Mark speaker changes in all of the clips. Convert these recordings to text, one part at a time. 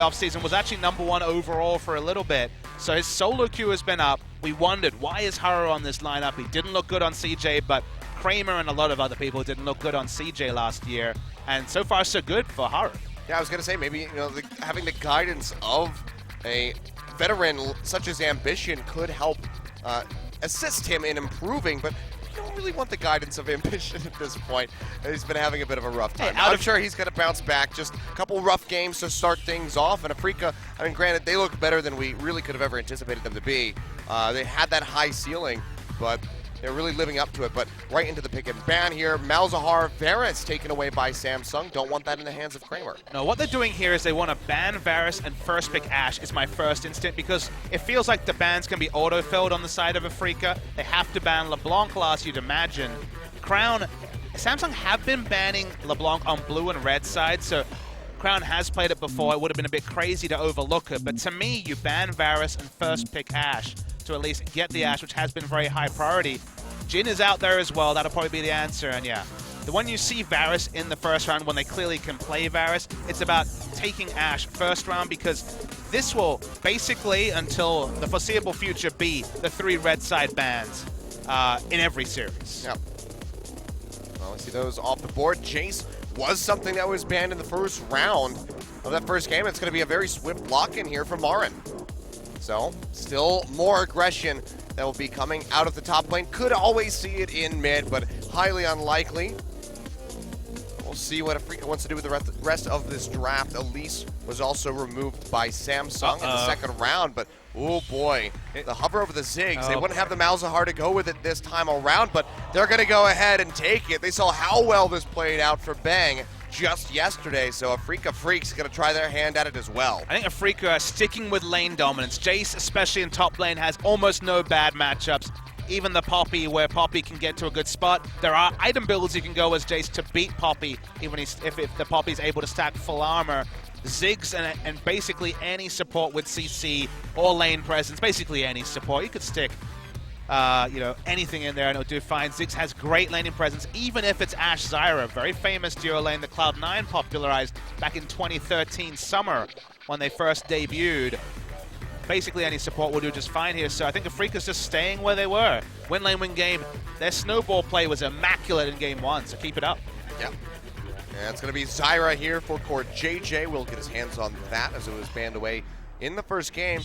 Speaker 1: offseason, was actually #1 overall for a little bit. So his solo queue has been up. We wondered, why is Haro on this lineup? He didn't look good on CJ, but Kramer and a lot of other people didn't look good on CJ last year. And so far, so good for Haro.
Speaker 2: Yeah, I was going to say, maybe having the guidance of a veteran such as Ambition could help assist him in improving, but you don't really want the guidance of Ambition at this point. He's been having a bit of a rough time. I'm sure he's going to bounce back. Just a couple rough games to start things off. And Afreeca, I mean, granted, they look better than we really could have ever anticipated them to be. They had that high ceiling, but they're really living up to it. But right into the pick and ban here. Malzahar, Varus taken away by Samsung. Don't want that in the hands of Kramer.
Speaker 1: No, what they're doing here is they want to ban Varus and first pick Ashe is my first instinct, because it feels like the bans can be auto-filled on the side of Afreeca. They have to ban LeBlanc last, you'd imagine. Crown, Samsung have been banning LeBlanc on blue and red side, so Crown has played it before. It would have been a bit crazy to overlook it, but to me, you ban Varus and first pick Ashe to at least get the Ashe, which has been very high priority. Jhin is out there as well. That'll probably be the answer. And yeah, the one you see Varus in the first round when they clearly can play Varus, it's about taking Ashe first round, because this will basically, until the foreseeable future, be the 3 red side bans in every series.
Speaker 2: Yep. Well, we see those off the board. Jace was something that was banned in the first round of that first game. It's going to be a very swift lock-in here from Marin. So, still more aggression that will be coming out of the top lane. Could always see it in mid, but highly unlikely. We'll see what Afreeca wants to do with the rest of this draft. Elise was also removed by Samsung in the second round, but oh boy, the hover over the Ziggs. They wouldn't have the Malzahar to go with it this time around, but they're going to go ahead and take it. They saw how well this played out for Bang just yesterday, so Afreeca Freecs going to try their hand at it as well.
Speaker 1: I think Afreeca are sticking with lane dominance. Jace, especially in top lane, has almost no bad matchups. Even the Poppy, where Poppy can get to a good spot. There are item builds you can go as Jace to beat Poppy, even if the Poppy's able to stack full armor. Ziggs and basically any support with CC or lane presence, basically any support. You could stick anything in there and it'll do fine. Ziggs has great laning presence, even if it's Ashe Zyra, very famous duo lane that Cloud9 popularized back in 2013 summer when they first debuted. Basically any support will do just fine here, so I think Afreeca's just staying where they were. Win lane, win game. Their snowball play was immaculate in game 1, so keep it up.
Speaker 2: Yep. And it's going to be Zyra here for Core JJ. Will get his hands on that as it was banned away in the first game.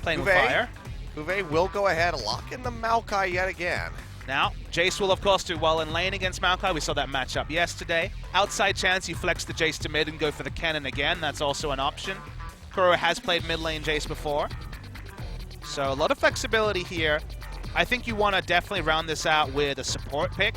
Speaker 1: Playing with fire.
Speaker 2: Uwe will go ahead and lock in the Maokai yet again.
Speaker 1: Now, Jace will of course do well in lane against Maokai. We saw that matchup yesterday. Outside chance, you flex the Jace to mid and go for the cannon again. That's also an option. Kuro has played mid lane Jace before. So a lot of flexibility here. I think you want to definitely round this out with a support pick.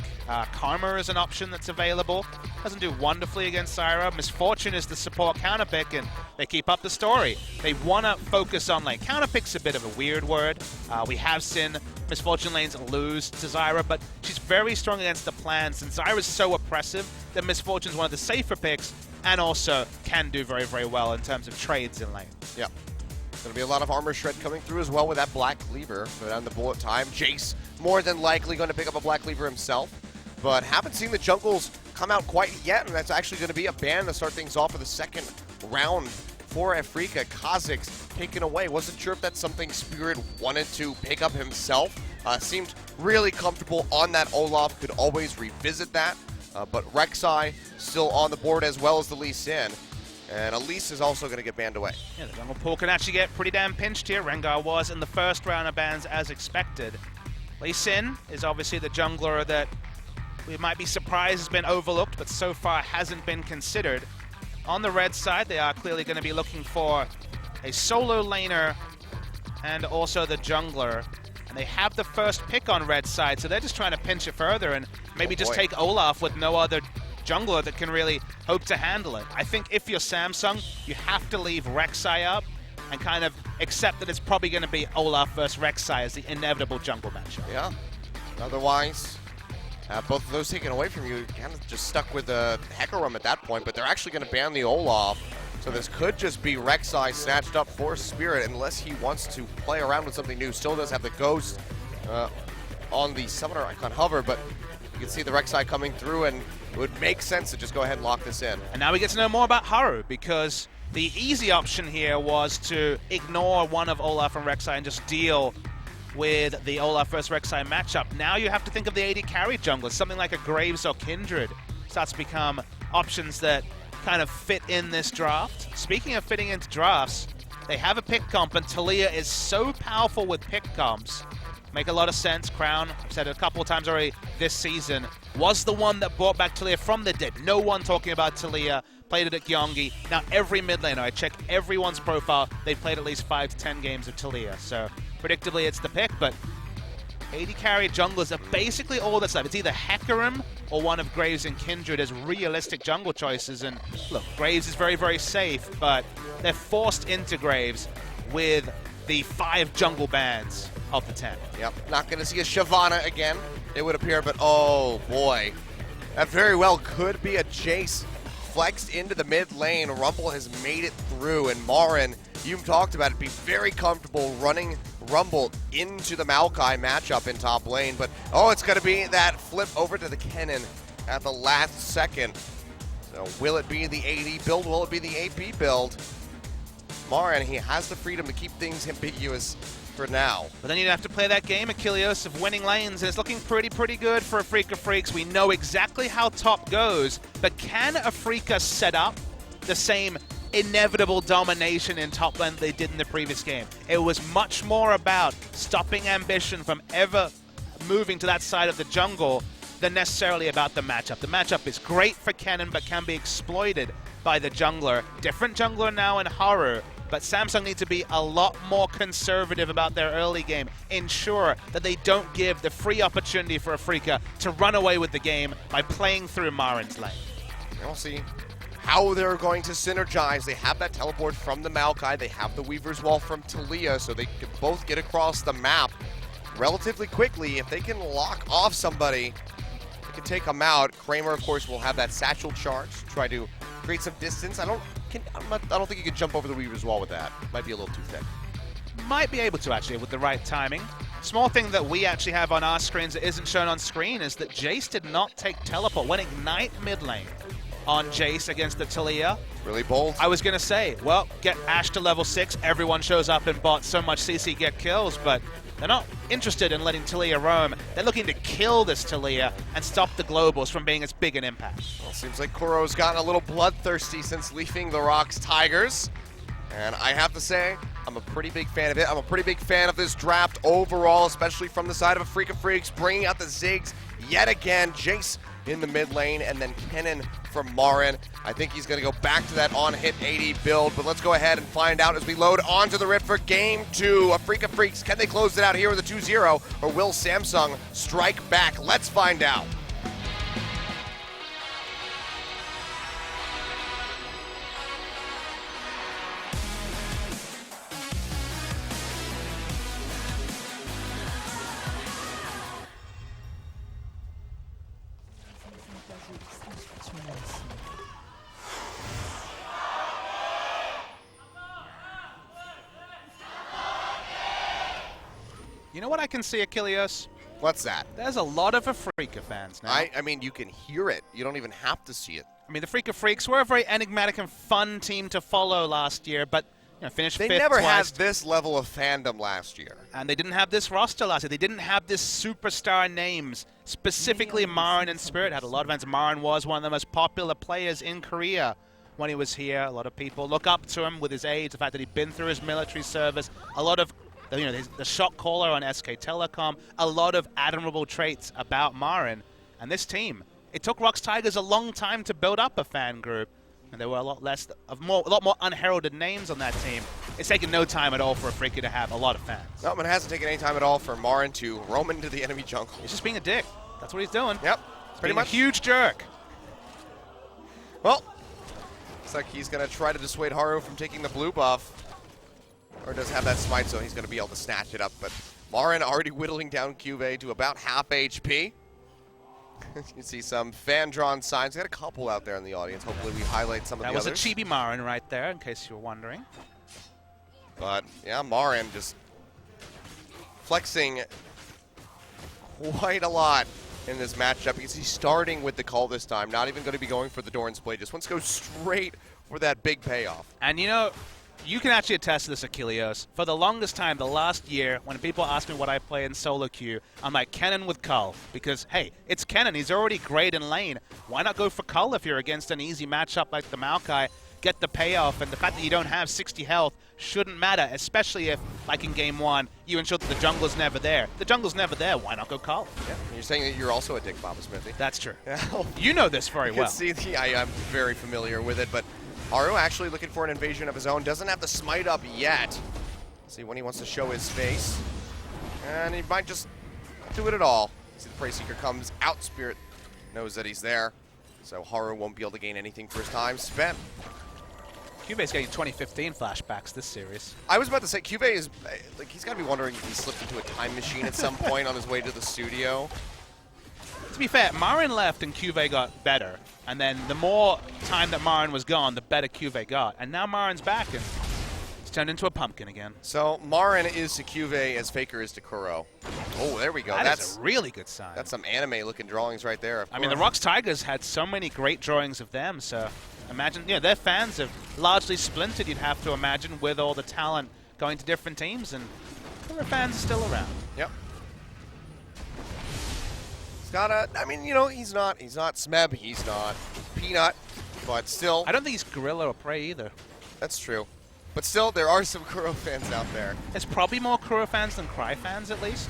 Speaker 1: Karma is an option that's available. Doesn't do wonderfully against Zyra. Misfortune is the support counter pick, and they keep up the story. They want to focus on lane. Counter pick's a bit of a weird word. We have seen Misfortune lanes lose to Zyra, but she's very strong against the plants, and Zyra's so oppressive that Misfortune's one of the safer picks, and also can do very, very well in terms of trades in lane.
Speaker 2: Yep. Going to be a lot of armor shred coming through as well with that Black Cleaver. But on the bullet time, Jace more than likely going to pick up a Black Cleaver himself. But haven't seen the jungles come out quite yet, and that's actually going to be a ban to start things off for the second round for Afreeca. Kha'Zix taken away. Wasn't sure if that's something Spirit wanted to pick up himself. Seemed really comfortable on that Olaf. Could always revisit that. But Rek'Sai still on the board as well as the Lee Sin. And Elise is also going to get banned away.
Speaker 1: Yeah, the jungle pool can actually get pretty damn pinched here. Rengar was in the first round of bans as expected. Lee Sin is obviously the jungler that we might be surprised has been overlooked, but so far hasn't been considered. On the red side, they are clearly going to be looking for a solo laner and also the jungler. And they have the first pick on red side, so they're just trying to pinch it further and maybe just take Olaf with no other jungler that can really hope to handle it. I think if you're Samsung, you have to leave Rek'Sai up and kind of accept that it's probably going to be Olaf versus Rek'Sai as the inevitable jungle matchup.
Speaker 2: Yeah. Otherwise, both of those taken away from you, you're kind of just stuck with the Hecarim at that point, but they're actually going to ban the Olaf. So this could just be Rek'Sai snatched up for Spirit unless he wants to play around with something new. Still does have the Ghost on the Summoner Icon hover, but You can see the Rek'Sai coming through, and it would make sense to just go ahead and lock this in.
Speaker 1: And now we get to know more about Haru, because the easy option here was to ignore one of Olaf and Rek'Sai and just deal with the Olaf versus Rek'Sai matchup. Now you have to think of the AD carry junglers. Something like a Graves or Kindred starts to become options that kind of fit in this draft. Speaking of fitting into drafts, they have a pick comp, and Taliyah is so powerful with pick comps. Make a lot of sense. Crown, I've said it a couple of times already this season, was the one that brought back Taliyah from the dead. No one talking about Taliyah. Played it at Gyeonggi. Now every mid laner, I check everyone's profile, they've played at least 5 to 10 games of Taliyah. So predictably it's the pick, but AD carry junglers are basically all that's left. It's either Hecarim or one of Graves and Kindred as realistic jungle choices. And look, Graves is very, very safe, but they're forced into Graves with the 5 jungle bans of the 10.
Speaker 2: Yep, not going to see a Shyvana again, it would appear, but oh boy. That very well could be a Jace flexed into the mid lane. Rumble has made it through, and Marin, you talked about it, be very comfortable running Rumble into the Maokai matchup in top lane, but oh, it's going to be that flip over to the Kennen at the last second. So will it be the AD build? Will it be the AP build? Marin, he has the freedom to keep things ambiguous for now.
Speaker 1: But then you'd have to play that game, Achilles, of winning lanes, and it's looking pretty good for Afreeca Freecs. We know exactly how top goes, but can Afreeca set up the same inevitable domination in top lane they did in the previous game? It was much more about stopping ambition from ever moving to that side of the jungle than necessarily about the matchup. The matchup is great for Kennen, but can be exploited by the jungler. Different jungler now in Haru, but Samsung need to be a lot more conservative about their early game. Ensure that they don't give the free opportunity for Afreeca to run away with the game by playing through Marin's lane.
Speaker 2: And we'll see how they're going to synergize. They have that teleport from the Maokai. They have the Weaver's Wall from Taliyah, so they can both get across the map relatively quickly. If they can lock off somebody, they can take them out. Kramer, of course, will have that satchel charge, try to create some distance. I don't think you can jump over the Weaver's Wall with that. Might be a little too thick.
Speaker 1: Might be able to, actually, with the right timing. Small thing that we actually have on our screens that isn't shown on screen is that Jace did not take teleport. Went Ignite mid lane on Jace against the Taliyah.
Speaker 2: Really bold.
Speaker 1: I was going to say, well, get Ashe to level 6. Everyone shows up and bot so much CC get kills, but they're not interested in letting Taliyah roam. They're looking to kill this Taliyah and stop the globals from being as big an impact.
Speaker 2: Well, seems like Kuro's gotten a little bloodthirsty since leaving the Rocks Tigers. And I have to say, I'm a pretty big fan of it. I'm a pretty big fan of this draft overall, especially from the side of Afreeca Freecs, bringing out the Ziggs yet again. Jace in the mid lane, and then Kennen from Marin. I think he's going to go back to that on-hit 80 build, but let's go ahead and find out as we load onto the Rift for Game 2. Afreeca Freecs, can they close it out here with a 2-0, or will Samsung strike back? Let's find out.
Speaker 1: You know what I can see, Achilles?
Speaker 2: What's that?
Speaker 1: There's a lot of Afreeca fans now.
Speaker 2: I mean, you can hear it. You don't even have to see it.
Speaker 1: I mean, the Afreeca Freecs were a very enigmatic and fun team to follow last year, but finished
Speaker 2: They
Speaker 1: fifth
Speaker 2: never
Speaker 1: twice.
Speaker 2: had this level of fandom last year.
Speaker 1: And they didn't have this roster last year. They didn't have this superstar names. Specifically, Marin and Spirit had a lot of fans. Marin was one of the most popular players in Korea when he was here. A lot of people look up to him with his age, the fact that he'd been through his military service. A lot of the shot caller on SK Telecom, a lot of admirable traits about Marin. And this team, it took Rocks Tigers a long time to build up a fan group, and there were a lot more unheralded names on that team. It's taken no time at all for Afreeca to have a lot of fans.
Speaker 2: No, it hasn't taken any time at all for Marin to roam into the enemy jungle.
Speaker 1: He's just being a dick. That's what he's doing.
Speaker 2: Yep, pretty much.
Speaker 1: A huge jerk.
Speaker 2: Well, looks like he's going to try to dissuade Haru from taking the blue buff. Or does have that smite, so he's going to be able to snatch it up. But Marin already whittling down Cuvée to about half HP. You can see some fan-drawn signs. We got a couple out there in the audience. Hopefully we highlight some of the others.
Speaker 1: That was a chibi Marin right there, in case you were wondering.
Speaker 2: But, yeah, Marin just flexing quite a lot in this matchup because he's starting with the call this time. Not even going to be going for the Doran's Blade. Just wants to go straight for that big payoff.
Speaker 1: And you know, you can actually attest to this, Achilleos. For the longest time, the last year, when people ask me what I play in solo queue, I'm like, Kennen with Cull. Because, hey, it's Kennen. He's already great in lane. Why not go for Cull if you're against an easy matchup like the Maokai? Get the payoff, and the fact that you don't have 60 health shouldn't matter, especially if, like in Game 1, you ensure that the jungler's never there. The jungler's never there, why not go Cull?
Speaker 2: Yeah, you're saying that you're also a dick, Papa Smithy.
Speaker 1: That's true. You know this very well.
Speaker 2: I'm very familiar with it, but Haru actually looking for an invasion of his own. Doesn't have the smite up yet. See when he wants to show his face. And he might just do it at all. See the Prey Seeker comes out. Spirit knows that he's there. So Haru won't be able to gain anything for his time spent.
Speaker 1: Cube's getting 2015 flashbacks this series.
Speaker 2: I was about to say, Cube is, like, he's got to be wondering if he slipped into a time machine at some point on his way to the studio.
Speaker 1: To be fair, Marin left and Cube got better. And then the more time that Marin was gone, the better Cube got. And now Marin's back and he's turned into a pumpkin again.
Speaker 2: So Marin is to Cube as Faker is to Kuro. Oh, there we go.
Speaker 1: That's a really good sign.
Speaker 2: That's some anime-looking drawings right there.
Speaker 1: I mean, the Rocks Tigers had so many great drawings of them, so imagine, you know, their fans have largely splintered, you'd have to imagine, with all the talent going to different teams, and their fans are still around.
Speaker 2: Yep. He's got a, I mean, you know, he's not Smeb, he's not Peanut, but still.
Speaker 1: I don't think he's Gorilla or Prey either.
Speaker 2: That's true. But still, there are some Kuro fans out there.
Speaker 1: There's probably more Kuro fans than Cry fans, at least.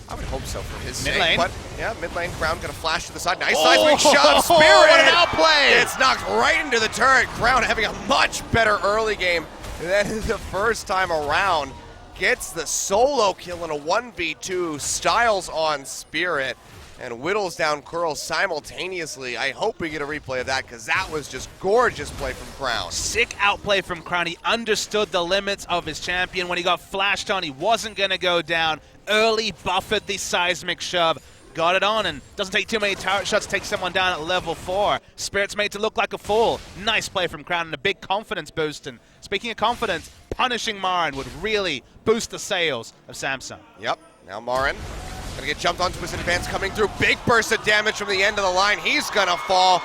Speaker 2: I would hope so for his
Speaker 1: mid
Speaker 2: sake.
Speaker 1: lane.
Speaker 2: But yeah, mid lane, Crown gonna flash to the side. Nice seismic shove, Spirit! What an outplay! It's knocked right into the turret. Crown having a much better early game than the first time around. Gets the solo kill in a 1v2. Styles on Spirit and whittles down Curl simultaneously. I hope we get a replay of that because that was just gorgeous play from Crown.
Speaker 1: Sick outplay from Crown. He understood the limits of his champion. When he got flashed on, he wasn't going to go down. Early buffered the seismic shove. Got it on and doesn't take too many turret shots to take someone down at level 4. Spirit's made to look like a fool. Nice play from Crown and a big confidence boost. And speaking of confidence, punishing Marin would really boost the sales of Samsung.
Speaker 2: Yep, now Marin gonna get jumped onto his advance coming through. Big burst of damage from the end of the line. He's gonna fall.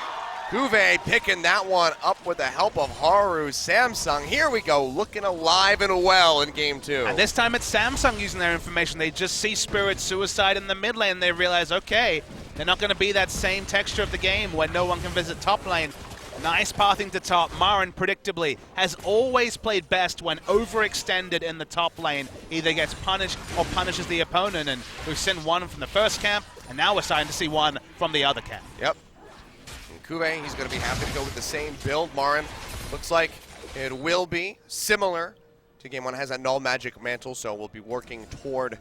Speaker 2: Kuve picking that one up with the help of Haru. Samsung, here we go, looking alive and well in game 2.
Speaker 1: And this time it's Samsung using their information. They just see Spirit suicide in the mid lane. They realize, okay, they're not going to be that same texture of the game where no one can visit top lane. Nice pathing to top. Marin, predictably, has always played best when overextended in the top lane. Either gets punished or punishes the opponent. And we've seen one from the first camp, and now we're starting to see one from the other camp.
Speaker 2: Yep. Kuve, he's going to be happy to go with the same build. Marin looks like it will be similar to game 1. Has a null magic mantle, so we'll be working toward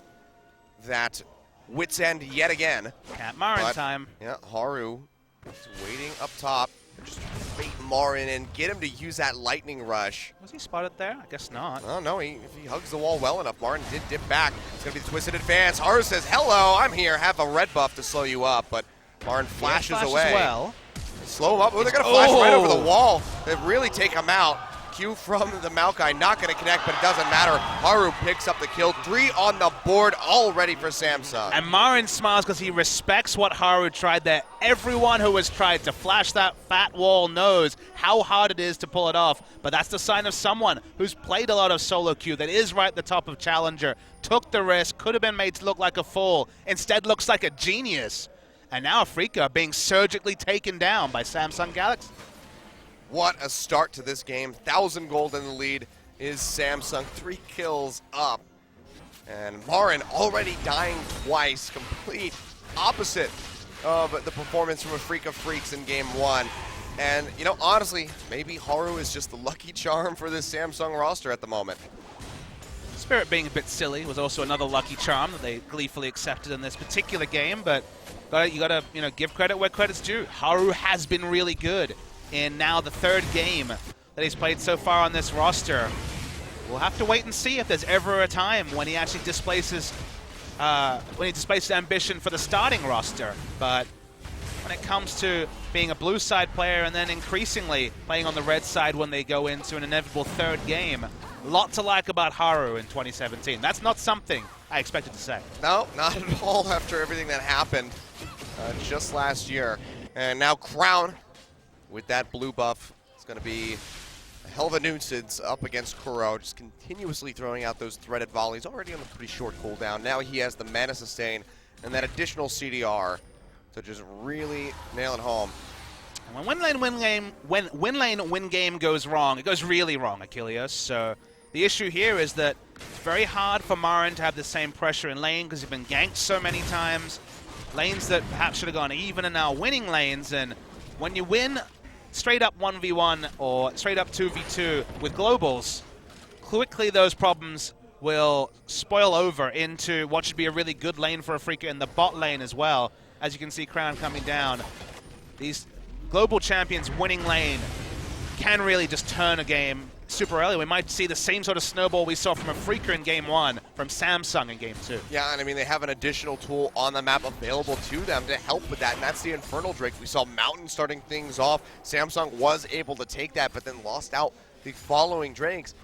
Speaker 2: that wit's end yet again.
Speaker 1: Camp Marin time.
Speaker 2: Yeah, Haru is waiting up top. Just bait Marin and get him to use that lightning rush.
Speaker 1: Was he spotted there? I guess not.
Speaker 2: Oh, no, if he hugs the wall well enough, Marin did dip back. It's going to be the twisted advance. Haru says, hello, I'm here. Have a red buff to slow you up, but Marin flashes away.
Speaker 1: Well.
Speaker 2: Slow him up. Oh, they're going to flash right over the wall. They really take him out. Q from the Maokai, not going to connect, but it doesn't matter. Haru picks up the kill. 3 on the board already for Samsung.
Speaker 1: And Marin smiles because he respects what Haru tried there. Everyone who has tried to flash that fat wall knows how hard it is to pull it off. But that's the sign of someone who's played a lot of solo queue, that is right at the top of Challenger, took the risk, could have been made to look like a fool, instead looks like a genius. And now Afreeca being surgically taken down by Samsung Galaxy.
Speaker 2: What a start to this game. 1,000 gold in the lead is Samsung. 3 kills up. And Marin already dying twice. Complete opposite of the performance from Afreeca Freecs in game 1. And, you know, honestly, maybe Haru is just the lucky charm for this Samsung roster at the moment.
Speaker 1: Spirit being a bit silly was also another lucky charm that they gleefully accepted in this particular game, but you gotta give credit where credit's due. Haru has been really good in now the 3rd game that he's played so far on this roster. We'll have to wait and see if there's ever a time when he actually displaces ambition for the starting roster. But when it comes to being a blue side player and then increasingly playing on the red side when they go into an inevitable 3rd game, a lot to like about Haru in 2017. That's not something I expected to say.
Speaker 2: No, not at all after everything that happened just last year. And now Crown, with that blue buff, is going to be a hell of a nuisance up against Kuro, just continuously throwing out those threaded volleys, already on a pretty short cooldown. Now he has the mana sustain and that additional CDR to just really nail it home.
Speaker 1: And when win lane win game goes wrong, it goes really wrong, Achilles. So the issue here is that it's very hard for Marin to have the same pressure in lane because he's been ganked so many times. Lanes that perhaps should have gone even are now winning lanes, and when you win straight up 1v1 or straight up 2v2 with globals, quickly those problems will spoil over into what should be a really good lane for Afreeca in the bot lane as well. As you can see Crown coming down, these global champions winning lane can really just turn a game super early. We might see the same sort of snowball we saw from Afreeca in Game 1, from Samsung in Game 2.
Speaker 2: Yeah, and I mean, they have an additional tool on the map available to them to help with that, and that's the Infernal Drake. We saw Mountain starting things off. Samsung was able to take that, but then lost out the following Drakes.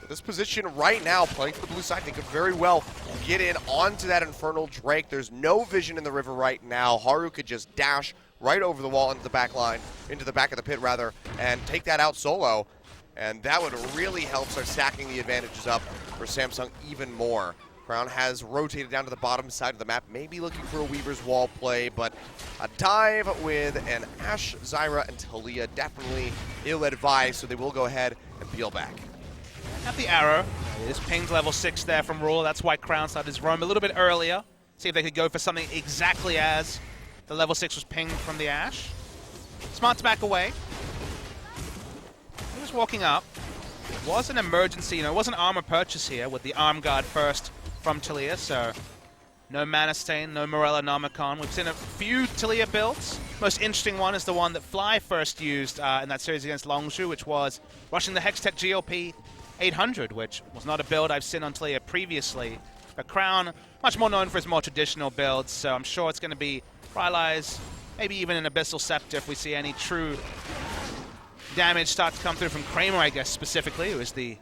Speaker 2: This position right now, playing for the blue side, they could very well get in onto that Infernal Drake. There's no vision in the river right now. Haru could just dash right over the wall into the back line, into the back of the pit rather, and take that out solo. And that would really help start stacking the advantages up for Samsung even more. Crown has rotated down to the bottom side of the map, maybe looking for a Weaver's Wall play, but a dive with an Ashe, Zyra, and Talia definitely ill-advised, so they will go ahead and peel back.
Speaker 1: Have the arrow. It is pinged level 6 there from Ruler. That's why Crown started his roam a little bit earlier. See if they could go for something exactly as the level 6 was pinged from the Ashe. Smart to back away. He was walking up. It was an emergency, it was an armor purchase here with the arm guard first from Talia, so no Mana Stain, no Morella Nomicon. We've seen a few Talia builds. Most interesting one is the one that Fly first used in that series against Longshu, which was rushing the Hextech GLP 800, which was not a build I've seen on Talia previously. But Crown, much more known for his more traditional builds, so I'm sure it's going to be Rylai's, maybe even an Abyssal Scepter if we see any true damage start to come through from Kramer, I guess, specifically, who is the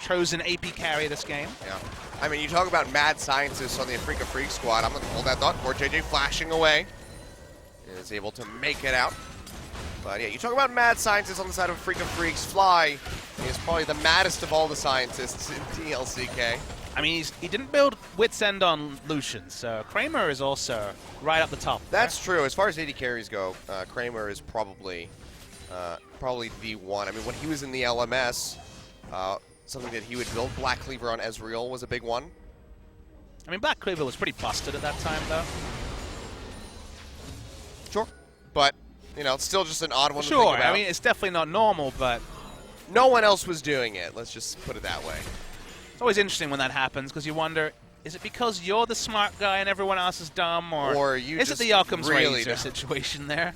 Speaker 1: chosen AP carry of this game.
Speaker 2: Yeah. I mean, you talk about mad scientists on the Afreeca Freecs squad. I'm going to hold that thought for JJ flashing away. Is able to make it out. But yeah, you talk about mad scientists on the side of Afreeca Freecs. Fly is probably the maddest of all the scientists in LCK.
Speaker 1: I mean, he didn't build Wit's End on Lucian, so Kramer is also right up the top.
Speaker 2: That's true. As far as AD carries go, Kramer is probably the one. I mean, when he was in the LMS, something that he would build, Black Cleaver on Ezreal was a big one.
Speaker 1: I mean, Black Cleaver was pretty busted at that time, though.
Speaker 2: Sure. But, it's still just an odd one to
Speaker 1: think
Speaker 2: about.
Speaker 1: I mean, it's definitely not normal, but
Speaker 2: no one else was doing it. Let's just put it that way.
Speaker 1: It's always interesting when that happens, because you wonder, is it because you're the smart guy and everyone else is dumb, or is it the Occam's
Speaker 2: really
Speaker 1: razor situation there?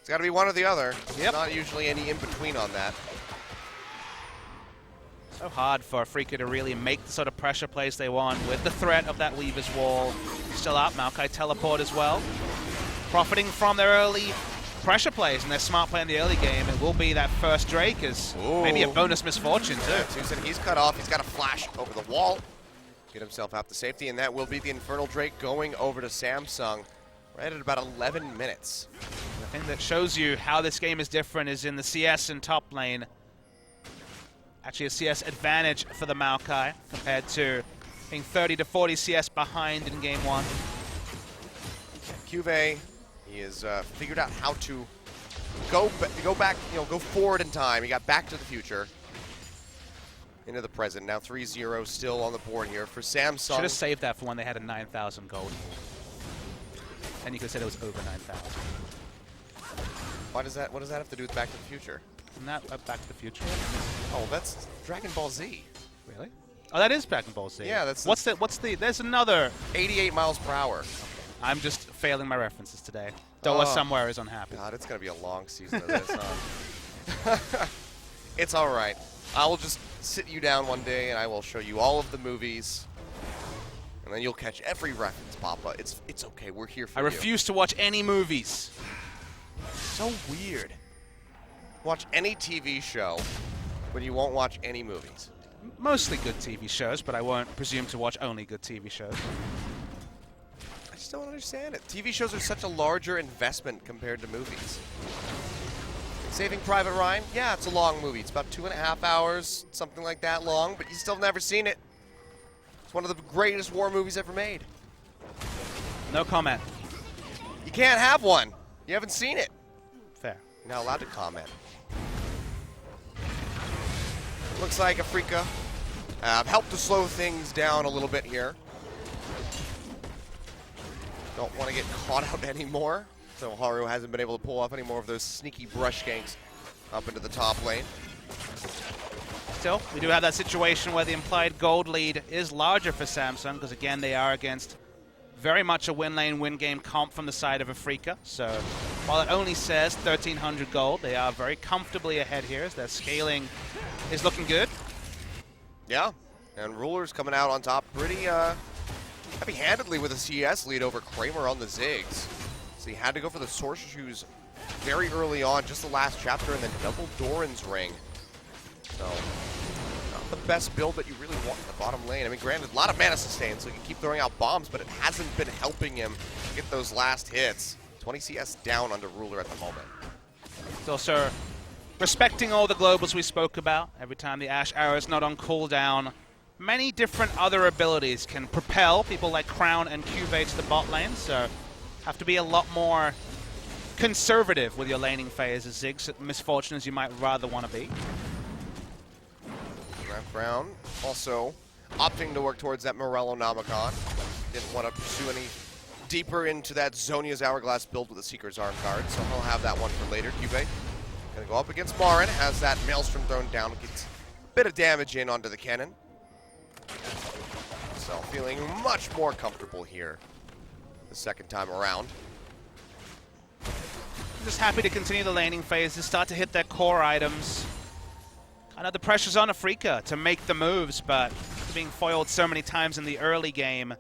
Speaker 2: It's got to be one or the other.
Speaker 1: Yep.
Speaker 2: There's not usually any in-between on that.
Speaker 1: So hard for Afreeca to really make the sort of pressure plays they want with the threat of that Weaver's Wall still up. Maokai teleport as well. Profiting from their early pressure plays and their smart play in the early game. It will be that first Drake as maybe a bonus misfortune too.
Speaker 2: Yeah, Tucson, he's cut off. He's got a flash over the wall. Get himself out to safety, and that will be the Infernal Drake going over to Samsung right at about 11 minutes.
Speaker 1: The thing that shows you how this game is different is in the CS and top lane. Actually a CS advantage for the Maokai compared to being 30 to 40 CS behind in game 1.
Speaker 2: Cuvée, he has figured out how to go back, go forward in time. He got Back to the Future into the present. Now 3-0 still on the board here for Samsung.
Speaker 1: Should have saved that for when they had a 9,000 gold. And you could have said it was over 9,000.
Speaker 2: What does that have to do with Back to the Future?
Speaker 1: Isn't that Back to the Future?
Speaker 2: Oh, that's Dragon Ball Z.
Speaker 1: Really? Oh, that is Dragon Ball Z.
Speaker 2: Yeah, that's.
Speaker 1: There's another.
Speaker 2: 88 miles per hour.
Speaker 1: Okay. I'm just failing my references today. Doa somewhere is unhappy.
Speaker 2: God, it's gonna be a long season of this, huh? It's all right. I will just sit you down one day and I will show you all of the movies, and then you'll catch every reference, Papa. It's okay. We're here for you.
Speaker 1: I refuse to watch any movies.
Speaker 2: So weird. Watch any TV show, but you won't watch any movies.
Speaker 1: Mostly good TV shows, but I won't presume to watch only good TV shows.
Speaker 2: just don't understand it. TV shows are such a larger investment compared to movies. Saving Private Ryan, yeah, it's a long movie. It's about 2.5 hours, something like that long, but you still have never seen it. It's one of the greatest war movies ever made.
Speaker 1: No comment.
Speaker 2: You can't have one. You haven't seen it.
Speaker 1: Fair.
Speaker 2: You're not allowed to comment. Looks like Afreeca helped to slow things down a little bit here. Don't want to get caught out anymore. So Haru hasn't been able to pull off any more of those sneaky brush ganks up into the top lane.
Speaker 1: Still, we do have that situation where the implied gold lead is larger for Samsung, because again, they are against very much a win lane, win game comp from the side of Afreeca. So while it only says 1,300 gold, they are very comfortably ahead here as their scaling is looking good. Yeah,
Speaker 2: and Ruler's coming out on top pretty heavy-handedly with a CS lead over Kramer on the Ziggs. So he had to go for the Sorcerer Shoes very early on, just the last chapter, and then double Doran's Ring. So, not the best build that you really want in the bottom lane. I mean, granted, a lot of mana sustain, so he can keep throwing out bombs, but it hasn't been helping him get those last hits. 20 CS down under Ruler at the moment.
Speaker 1: He's also respecting all the globals we spoke about. Every time the Ash Arrow is not on cooldown, many different other abilities can propel people like Crown and Cuvee to the bot lane, so have to be a lot more conservative with your laning phase, as Ziggs misfortune as you might rather want to be.
Speaker 2: Crown also opting to work towards that Morello Namicon. Didn't want to pursue any deeper into that Zonia's Hourglass build with the Seeker's Arm card, so he'll have that one for later. Cuvee gonna go up against Marin, has that Maelstrom thrown down, gets a bit of damage in onto the cannon. So feeling much more comfortable here the second time around.
Speaker 1: Just happy to continue the laning phase, to start to hit their core items. I know the pressure's on Afreeca to make the moves, but being foiled so many times in the early game,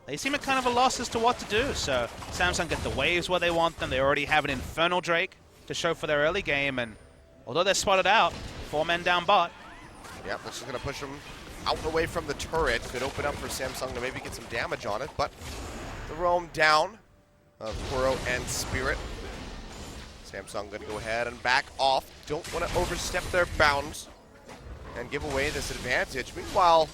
Speaker 1: they seem at kind of a loss as to what to do. So Samsung get the waves where they want them. They already have an Infernal Drake to show for their early game, and although they're spotted out, 4 men down bot.
Speaker 2: Yep, this is going to push them out and away from the turret. Could open up for Samsung to maybe get some damage on it, but the roam down of Kuro and Spirit. Samsung going to go ahead and back off. Don't want to overstep their bounds and give away this advantage. Meanwhile,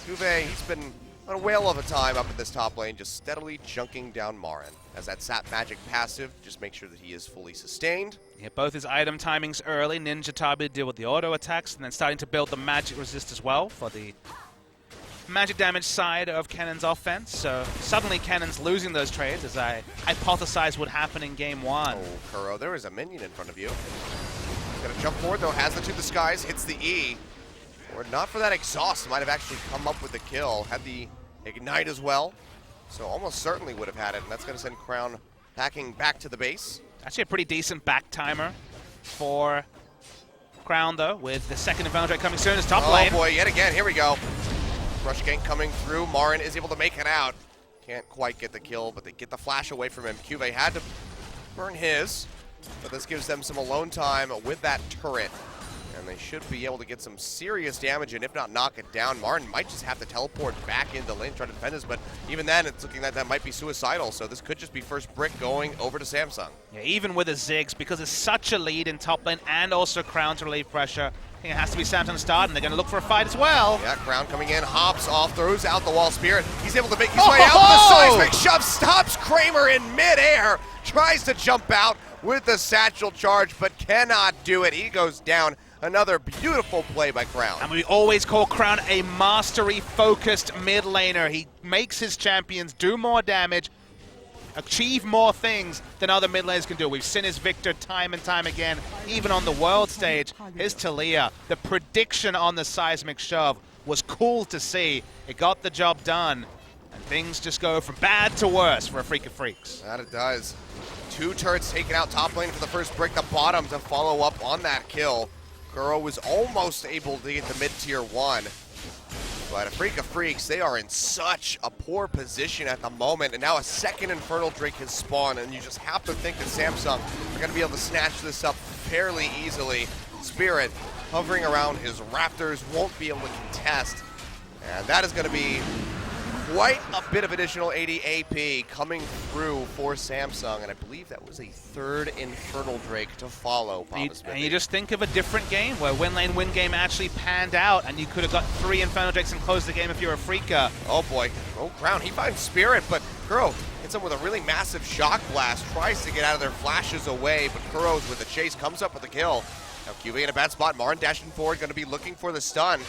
Speaker 2: Cuvee, he's been on a whale of a time up in this top lane, just steadily junking down Marin. As that Sap Magic passive, just make sure that he is fully sustained.
Speaker 1: Hit both his item timings early. Ninja Tabi to deal with the auto attacks, and then starting to build the magic resist as well for the magic damage side of Kennon's offense. So suddenly Kennon's losing those trades, as I hypothesized would happen in game 1.
Speaker 2: Oh, Kuro, there is a minion in front of you. Gonna jump forward though, has the two disguise, hits the E. Or not for that exhaust, might have actually come up with the kill. Had the ignite as well. So almost certainly would have had it, and that's gonna send Crown packing back to the base.
Speaker 1: Actually a pretty decent back timer for Crown though, with the second Infernal Drake coming soon as top lane.
Speaker 2: Oh boy, yet again, here we go. Rush gank coming through, Marin is able to make it out. Can't quite get the kill, but they get the flash away from him. Cuvee had to burn his, but this gives them some alone time with that turret. And they should be able to get some serious damage in, if not knock it down. Marin might just have to teleport back into lane, try to defend this, but even then, it's looking like that might be suicidal, so this could just be first brick going over to Samsung.
Speaker 1: Yeah, even with the Ziggs, because it's such a lead in top lane and also Crown to relieve pressure, I think it has to be Samsung to start, and they're going to look for a fight as well.
Speaker 2: Yeah, Crown coming in, hops off, throws out the wall Spirit. He's able to make his way out with the seismic shove, stops Kramer in midair, tries to jump out with the satchel charge, but cannot do it. He goes down. Another beautiful play by Crown.
Speaker 1: And we always call Crown a mastery-focused mid laner. He makes his champions do more damage, achieve more things than other mid laners can do. We've seen his Victor time and time again, even on the world stage. His Talia, the prediction on the seismic shove was cool to see. It got the job done, and things just go from bad to worse for Afreeca Freecs.
Speaker 2: That it does. 2 turrets taken out top lane for the first break, the bottom to follow up on that kill. Kuro was almost able to get the mid-tier 1. But Afreeca Freecs, they are in such a poor position at the moment, and now a second Infernal Drake has spawned, and you just have to think that Samsung are going to be able to snatch this up fairly easily. Spirit hovering around his Raptors, won't be able to contest, and that is going to be quite a bit of additional AD AP coming through for Samsung, and I believe that was a third Infernal Drake to follow.
Speaker 1: And you just think of a different game where win lane win game actually panned out, and you could have got 3 Infernal Drakes and closed the game if you're Afreeca.
Speaker 2: Oh boy, oh Crown, he finds Spirit, but Kuro hits him with a really massive shock blast, tries to get out of there, flashes away, but Kuro's with the chase, comes up with the kill. Now QV in a bad spot, Marin dashing forward, going to be looking for the stun.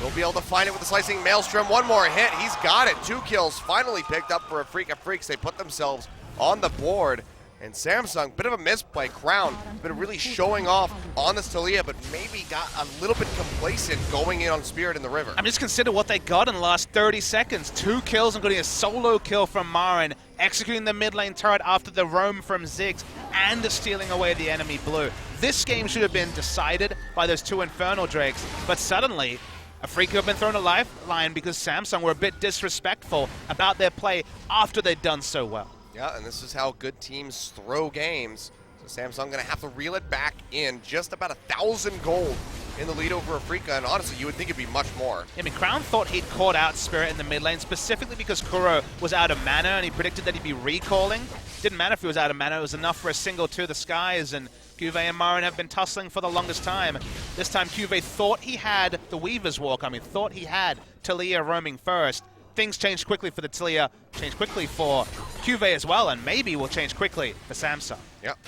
Speaker 2: He'll be able to find it with the slicing Maelstrom. One more hit, he's got it. 2 kills finally picked up for Afreeca. Freecs, they put themselves on the board. And Samsung, bit of a miss by Crown. Been really showing off on this Taliyah, but maybe got a little bit complacent going in on Spirit in the river.
Speaker 1: I mean, just consider what they got in the last 30 seconds. 2 kills, including a solo kill from Marin, executing the mid lane turret after the roam from Ziggs, and stealing away the enemy blue. This game should have been decided by those 2 Infernal Drakes, but suddenly, Afreeca have been thrown a lifeline because Samsung were a bit disrespectful about their play after they'd done so well.
Speaker 2: Yeah, and this is how good teams throw games. So Samsung going to have to reel it back in. Just about 1,000 gold in the lead over Afreeca, and honestly, you would think it'd be much more.
Speaker 1: I mean, Crown thought he'd caught out Spirit in the mid lane, specifically because Kuro was out of mana, and he predicted that he'd be recalling. Didn't matter if he was out of mana, it was enough for a single to the skies, and QV and Marin have been tussling for the longest time. This time, QV thought he had the Weaver's Walk, thought he had Taliyah roaming first. Things changed quickly for the Taliyah, changed quickly for QV as well, and maybe will change quickly for Samsung.
Speaker 2: Yep.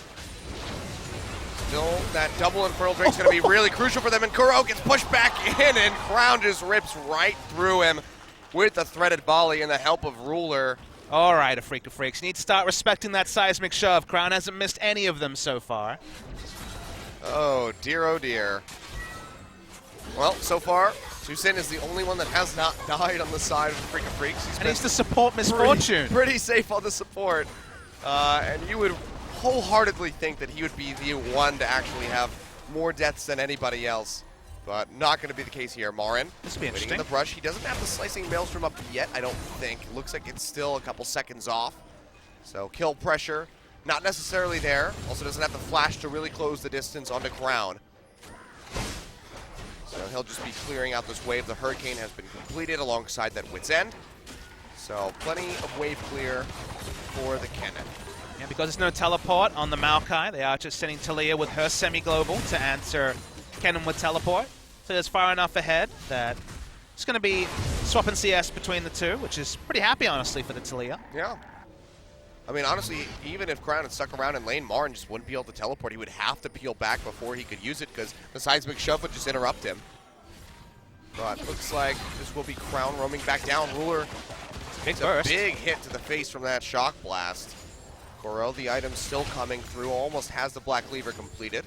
Speaker 2: Still, that double Infernal Drake's going to be really crucial for them, and Kuro gets pushed back in, and Crown just rips right through him with the threaded volley and the help of Ruler.
Speaker 1: All right, Afreeca Freecs, you need to start respecting that seismic shove. Crown hasn't missed any of them so far.
Speaker 2: Oh dear. Well, so far, Susin is the only one that has not died on the side of Afreeca Freecs.
Speaker 1: And he's the support misfortune.
Speaker 2: Pretty safe on the support. And you would wholeheartedly think that he would be the one to actually have more deaths than anybody else. But not going to be the case here. Marin,
Speaker 1: this will be
Speaker 2: waiting
Speaker 1: interesting.
Speaker 2: in the brush. He doesn't have the slicing Maelstrom up yet, I don't think. Looks like it's still a couple seconds off. So kill pressure, not necessarily there. Also doesn't have the flash to really close the distance onto Crown. So he'll just be clearing out this wave. The Hurricane has been completed alongside that Wit's End. So plenty of wave clear for the Kennen.
Speaker 1: Yeah, because there's no teleport on the Maokai, they are just sending Taliyah with her semi-global to answer Kennen with teleport. So it's far enough ahead that it's going to be swapping CS between the two, which is pretty happy, honestly, for the Taliyah.
Speaker 2: Yeah. I mean, honestly, even if Crown had stuck around in lane, Marin just wouldn't be able to teleport. He would have to peel back before he could use it because the seismic shove would just interrupt him. But looks like this will be Crown roaming back down. Ruler takes a big hit to the face from that shock blast. Kuro, the item still coming through, almost has the Black Lever completed.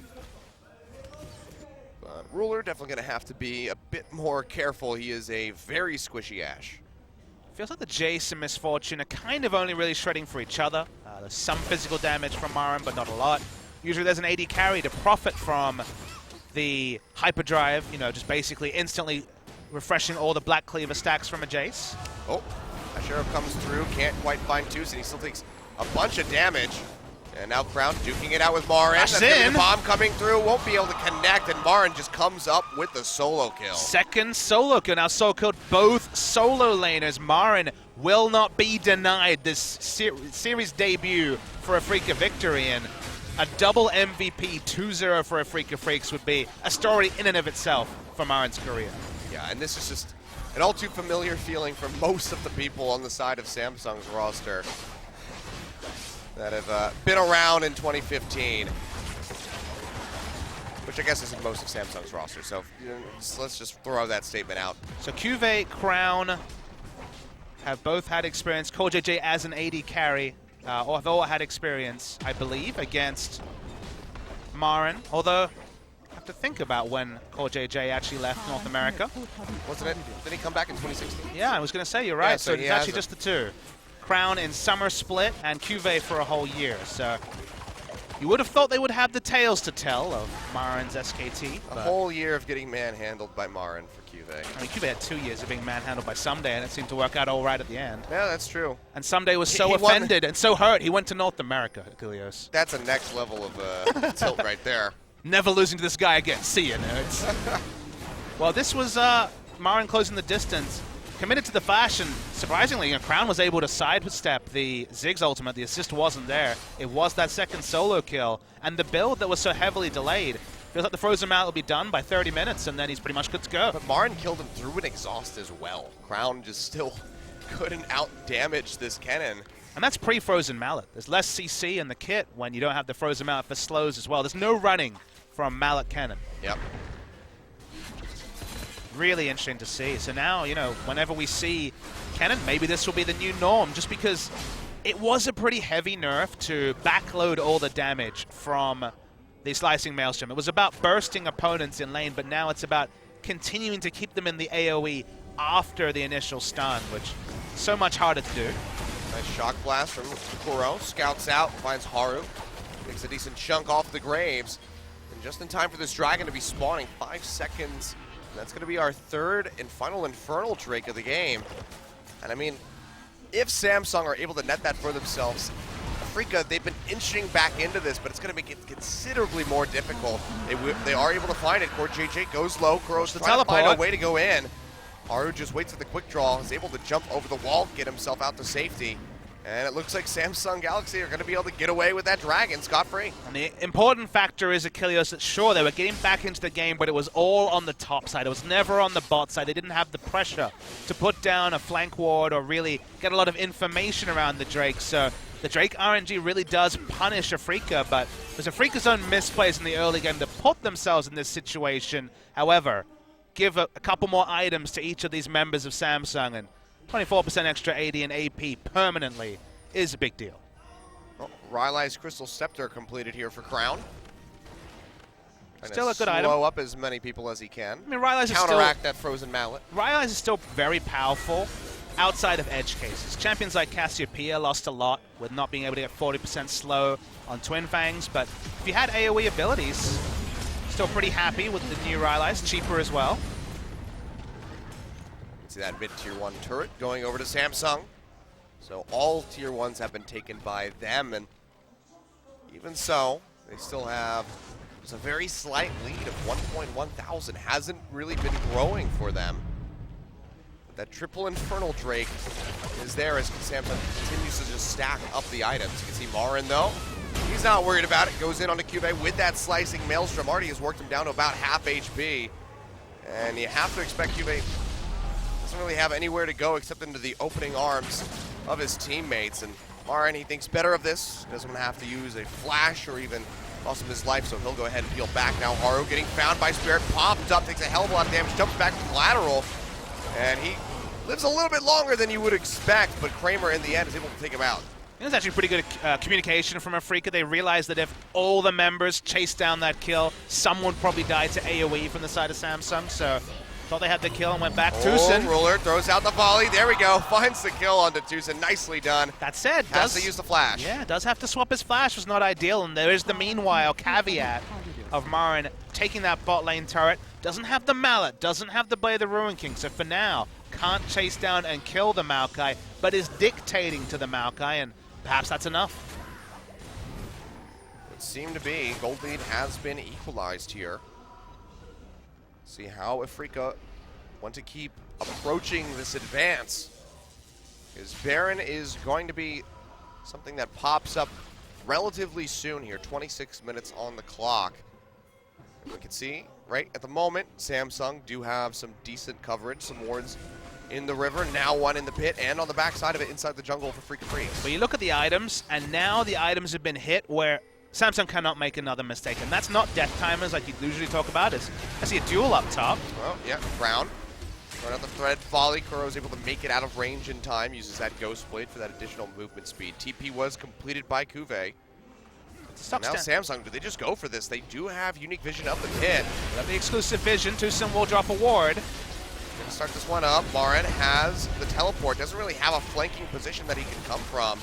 Speaker 2: But Ruler definitely going to have to be a bit more careful. He is a very squishy Ashe.
Speaker 1: Feels like the Jace and Misfortune are kind of only really shredding for each other. There's some physical damage from Marin, but not a lot. Usually there's an AD carry to profit from the hyperdrive, you know, just basically instantly refreshing all the Black Cleaver stacks from a Jace.
Speaker 2: Oh, Sheriff comes through, can't quite find Toos, and he still takes a bunch of damage. And now Crown duking it out with Marin. That's the bomb coming through, won't be able to connect, and Marin just comes up with the solo kill.
Speaker 1: Second solo kill, now solo killed both solo laners. Marin will not be denied this series debut for Afreeca victory, and a double MVP 2-0 for Afreeca Freecs would be a story in and of itself for Marin's career.
Speaker 2: Yeah, and this is just an all too familiar feeling for most of the people on the side of Samsung's roster that have been around in 2015, which I guess isn't most of Samsung's roster, so let's just throw that statement out.
Speaker 1: So QV, Crown have both had experience. CoreJJ as an AD carry, or have all had experience, I believe, against Marin, although I have to think about when CoreJJ actually left North America.
Speaker 2: Wasn't it? Did he come back in 2016?
Speaker 1: Yeah, I was going to say, you're right,
Speaker 2: Yeah,
Speaker 1: so it's actually just the two. Crown in summer split and QV for a whole year. So you would have thought they would have the tales to tell of Marin's SKT.
Speaker 2: A whole year of getting manhandled by Marin for QV.
Speaker 1: I mean, QV had 2 years of being manhandled by Someday, and it seemed to work out all right at the end.
Speaker 2: Yeah, that's true.
Speaker 1: And Someday was so offended and so hurt, he went to North America, Kilios.
Speaker 2: That's a next level of tilt right there.
Speaker 1: Never losing to this guy again. See ya, nerds. Well, this was Marin closing the distance. committed to the flash, and surprisingly, Crown was able to sidestep the Ziggs ultimate. The assist wasn't there. It was that second solo kill, and the build that was so heavily delayed. Feels like the Frozen Mallet will be done by 30 minutes, and then he's pretty much good to go.
Speaker 2: But Marin killed him through an exhaust as well. Crown just still couldn't out-damage this Kennen.
Speaker 1: And that's pre-Frozen Mallet. There's less CC in the kit when you don't have the Frozen Mallet for slows as well. There's no running from Mallet Kennen.
Speaker 2: Yep.
Speaker 1: Really interesting to see. So now, you know, whenever we see Kennen, maybe this will be the new norm, just because it was a pretty heavy nerf to backload all the damage from the Slicing Maelstrom. It was about bursting opponents in lane, but now it's about continuing to keep them in the AoE after the initial stun, which is so much harder to do.
Speaker 2: Nice shock blast from Kuro. Scouts out, finds Haru. Takes a decent chunk off the Graves. And just in time for this Dragon to be spawning. 5 seconds. And that's going to be our third and final Infernal Drake of the game. And I mean, if Samsung are able to net that for themselves, Afreeca, they've been inching back into this, but it's going to make it considerably more difficult. They are able to find it. Core JJ goes low. Kuro's trying to find a way to go in. Haru just waits for the quick draw, is able to jump over the wall, get himself out to safety. And it looks like Samsung Galaxy are going to be able to get away with that Dragon scot-free.
Speaker 1: And the important factor is Achilles that sure, they were getting back into the game, but it was all on the top side. It was never on the bot side. They didn't have the pressure to put down a flank ward or really get a lot of information around the Drake. So the Drake RNG really does punish Afreeca, but it was Afreeca's own misplays in the early game that put themselves in this situation. However, give a couple more items to each of these members of Samsung, and 24% extra AD and AP permanently is a big deal.
Speaker 2: Well, Rylai's Crystal Scepter completed here for Crown.
Speaker 1: Still a good item.
Speaker 2: Slow up as many people as he can.
Speaker 1: I mean, Rylai's
Speaker 2: counteract that Frozen Mallet.
Speaker 1: Rylai's is still very powerful outside of edge cases. Champions like Cassiopeia lost a lot with not being able to get 40% slow on Twin Fangs, but if you had AoE abilities, still pretty happy with the new Rylai's, cheaper as well.
Speaker 2: See that mid-tier 1 turret going over to Samsung. So all tier 1s have been taken by them, and even so, they still have just a very slight lead of 1.1 thousand. Hasn't really been growing for them. But that triple Infernal Drake is there as Samsung continues to just stack up the items. You can see Marin, though. He's not worried about it. Goes in on the Cuvée with that Slicing Maelstrom. Already has worked him down to about half HP. And you have to expect Cuvée doesn't really have anywhere to go except into the opening arms of his teammates. And Marin, he thinks better of this. Doesn't want to have to use a flash or even cost him his life, so he'll go ahead and heal back. Now Haru getting found by Spirit, popped up, takes a hell of a lot of damage, jumps back with collateral, and he lives a little bit longer than you would expect, but Kramer in the end is able to take him out.
Speaker 1: It was actually pretty good communication from Afreeca. They realized that if all the members chased down that kill, someone probably died to AoE from the side of Samsung, so thought they had the kill and went back. Tucson.
Speaker 2: Ruler throws out the volley. There we go. Finds the kill onto Tucson. Nicely done.
Speaker 1: That said,
Speaker 2: has to use the flash.
Speaker 1: Yeah, does have to swap his flash. Was not ideal. And there is the meanwhile caveat of Marin taking that bot lane turret. Doesn't have the mallet. Doesn't have the Blade of the Ruin King. So for now, can't chase down and kill the Maokai, but is dictating to the Maokai, and perhaps that's enough.
Speaker 2: It seemed to be. Gold lead has been equalized here. See how Afreeca want to keep approaching this advance. Because Baron is going to be something that pops up relatively soon here. 26 minutes on the clock. And we can see, right at the moment, Samsung do have some decent coverage, some wards in the river, now one in the pit, and on the backside of it inside the jungle for Freecs.
Speaker 1: But you look at the items, and now the items have been hit where Samsung cannot make another mistake, and that's not death timers like you usually talk about. I see a duel up top.
Speaker 2: Well, yeah, Crown. Right on the thread, volley. Kuro's able to make it out of range in time, uses that Ghost Blade for that additional movement speed. TP was completed by Cuvée. Now Samsung, do they just go for this? They do have unique vision of the pit.
Speaker 1: They have the exclusive vision. Tucson will drop a ward.
Speaker 2: Gonna start this one up. Marin has the teleport. Doesn't really have a flanking position that he can come from.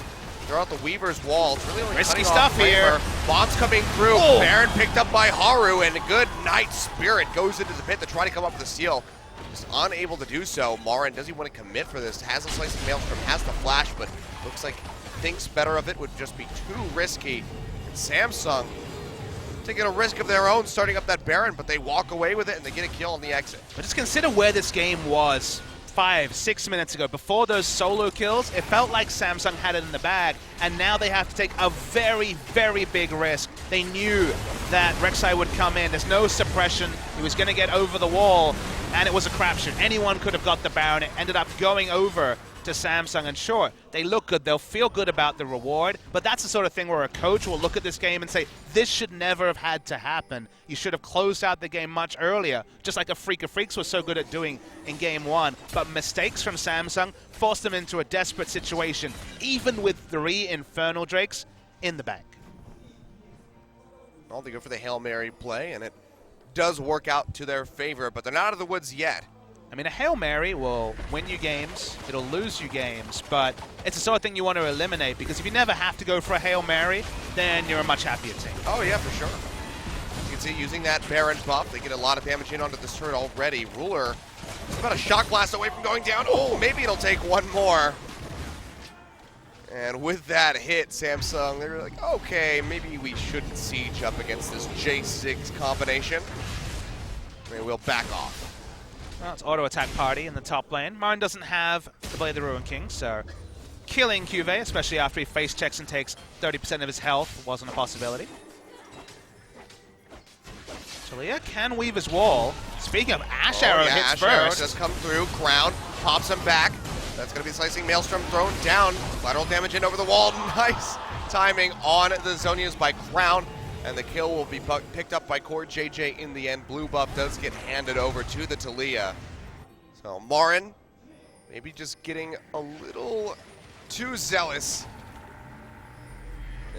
Speaker 2: Throw out the Weaver's wall. It's really only
Speaker 1: risky stuff here.
Speaker 2: Bombs coming through. Oh. Baron picked up by Haru, and a good Night Spirit goes into the pit to try to come up with a steal. Just unable to do so. Marin, does he want to commit for this? Has a Slicing Maelstrom, has the flash, but looks like thinks better of it, would just be too risky. And Samsung taking a risk of their own, starting up that Baron, but they walk away with it and they get a kill on the exit.
Speaker 1: But just consider where this game was 5, 6 minutes ago, before those solo kills, it felt like Samsung had it in the bag, and now they have to take a very, very big risk. They knew that Rek'Sai would come in. There's no suppression. He was going to get over the wall, and it was a crapshoot. Anyone could have got the Baron. It ended up going over to Samsung, and sure, they look good, they'll feel good about the reward, but that's the sort of thing where a coach will look at this game and say, this should never have had to happen. You should have closed out the game much earlier, just like Freecs was so good at doing in game 1. But mistakes from Samsung forced them into a desperate situation, even with 3 Infernal Drakes in the bank.
Speaker 2: Well, they go for the Hail Mary play, and it does work out to their favor, but they're not out of the woods yet.
Speaker 1: I mean, a Hail Mary will win you games, it'll lose you games, but it's the sort of thing you want to eliminate, because if you never have to go for a Hail Mary, then you're a much happier team.
Speaker 2: Oh yeah, for sure. You can see using that Baron buff, they get a lot of damage in onto this turret already. Ruler is about a shock blast away from going down. Oh, maybe it'll take one more. And with that hit, Samsung, they're like, okay, maybe we shouldn't siege up against this J6 combination. Maybe we'll back off.
Speaker 1: Well, it's auto attack party in the top lane. Marin doesn't have the Blade of the Ruin King, so killing Cuvée, especially after he face checks and takes 30% of his health, wasn't a possibility. Talia can weave his wall. Speaking of, Ash Arrow hits
Speaker 2: Ash
Speaker 1: first.
Speaker 2: Arrow does come through. Crown pops him back. That's going to be Slicing Maelstrom thrown down. Lateral damage in over the wall. Nice timing on the Zhonya's by Crown. And the kill will be picked up by Core JJ in the end. Blue buff does get handed over to the Talia. So Marin maybe just getting a little too zealous.